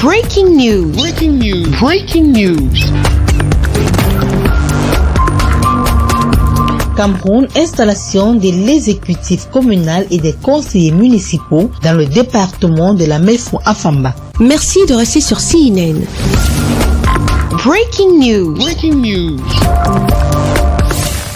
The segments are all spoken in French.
Breaking news. Breaking news. Breaking news. Cameroun, installation de l'exécutif communal et des conseillers municipaux dans le département de la Mefou-Afamba. Merci de rester sur CNN. Breaking news. Breaking news.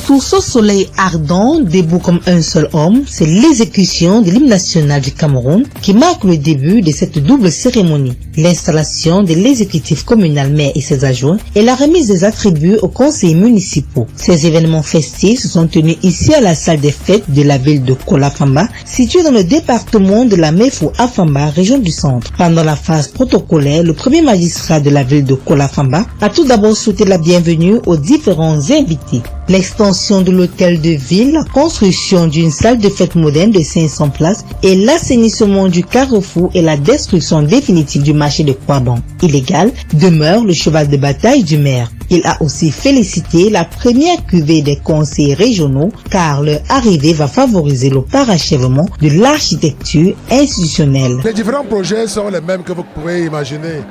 Sous ce soleil ardent, debout comme un seul homme, c'est l'exécution de l'hymne national du Cameroun qui marque le début de cette double cérémonie. L'installation de l'exécutif communal maire et ses adjoints et la remise des attributs aux conseillers municipaux. Ces événements festifs se sont tenus ici à la salle des fêtes de la ville de Kolafamba, située dans le département de la Mefou-Afamba, région du centre. Pendant la phase protocolaire, le premier magistrat de la ville de Kolafamba a tout d'abord souhaité la bienvenue aux différents invités. L'extension de l'hôtel de ville, la construction d'une salle de fête moderne de 500 places et l'assainissement du carrefour et la destruction définitive du marché de Kouaban illégal demeure le cheval de bataille du maire. Il a aussi félicité la première cuvée des conseils régionaux car leur arrivée va favoriser le parachèvement de l'architecture institutionnelle. Les différents projets sont les mêmes que vous pouvez imaginer.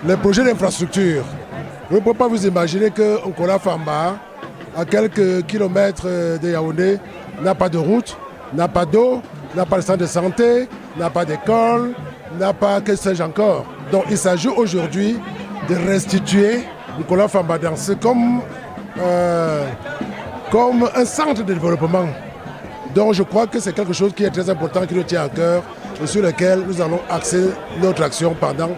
Les projets d'infrastructure. Vous ne pouvez pas vous imaginer que Kolafamba, à quelques kilomètres de Yaoundé, n'a pas de route, n'a pas d'eau, n'a pas de centre de santé, n'a pas d'école, n'a pas que sais-je encore. Donc il s'agit aujourd'hui de restituer Kolafamba comme un centre de développement. Donc je crois que c'est quelque chose qui est très important, qui nous tient à cœur et sur lequel nous allons axer notre action pendant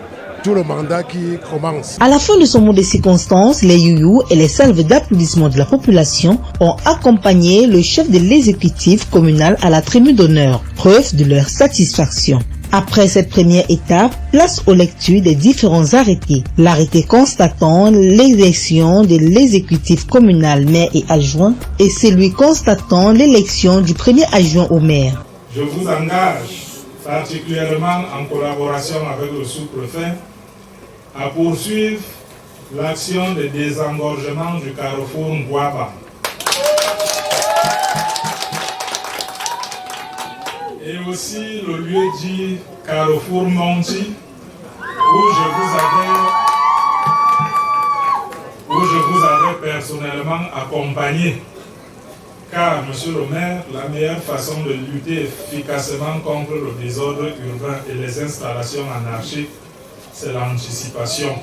tout le mandat qui commence. À la fin de son mot de circonstance, les youyous et les salves d'applaudissements de la population ont accompagné le chef de l'exécutif communal à la tribune d'honneur, preuve de leur satisfaction. Après cette première étape, place aux lectures des différents arrêtés. L'arrêté constatant l'élection de l'exécutif communal maire et adjoint et celui constatant l'élection du premier adjoint au maire. Je vous engage particulièrement en collaboration avec le sous-préfet à poursuivre l'action de désengorgement du carrefour Ngouaba et aussi le lieu dit Carrefour Monti où je vous avais personnellement accompagné. Car, monsieur le maire, la meilleure façon de lutter efficacement contre le désordre urbain et les installations anarchiques, c'est l'anticipation.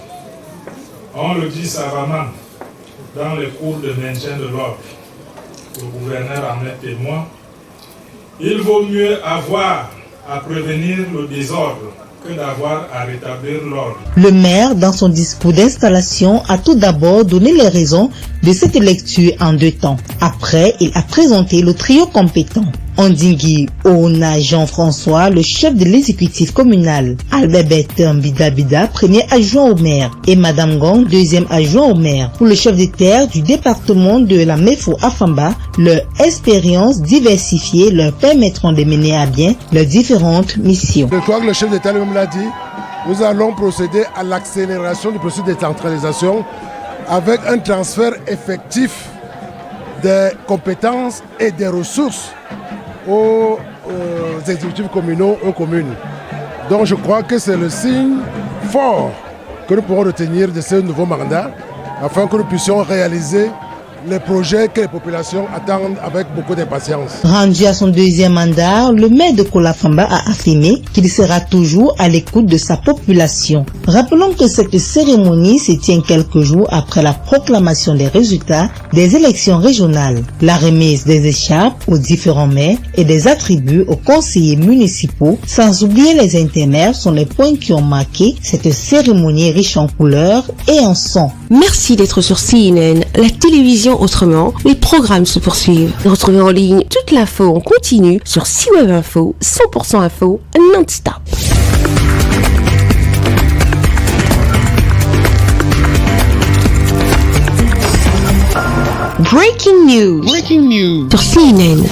On le dit savamment dans les cours de maintien de l'ordre. Le gouverneur en est témoin. Il vaut mieux avoir à prévenir le désordre que d'avoir à rétablir l'ordre. Le maire, dans son discours d'installation, a tout d'abord donné les raisons de cette lecture en 2 temps. Après, il a présenté le trio compétent. Ondingui Ouna Jean-François, le chef de l'exécutif communal, Albert Bida, premier adjoint au maire, et Madame Gong, deuxième adjoint au maire. Pour le chef de terre du département de la Mefou-Afamba, leur expérience diversifiée leur permettront de mener à bien leurs différentes missions. Je crois que le chef d'État lui-même l'a dit, nous allons procéder à l'accélération du processus de décentralisation avec un transfert effectif des compétences et des ressources aux exécutifs communaux, aux communes. Donc je crois que c'est le signe fort que nous pourrons retenir de ce nouveau mandat afin que nous puissions réaliser les projets que les populations attendent avec beaucoup d'impatience. Rendu à son deuxième mandat, le maire de Kolafamba a affirmé qu'il sera toujours à l'écoute de sa population. Rappelons que cette cérémonie se tient quelques jours après la proclamation des résultats des élections régionales. La remise des écharpes aux différents maires et des attributs aux conseillers municipaux, sans oublier les intermaires, sont les points qui ont marqué cette cérémonie riche en couleurs et en sons. Merci d'être sur CNN, la télévision autrement. Les programmes se poursuivent. Retrouvez en ligne toute l'info en continu sur C-Web Info, 100% info, non-stop. Breaking news. Breaking news. Sur CNN.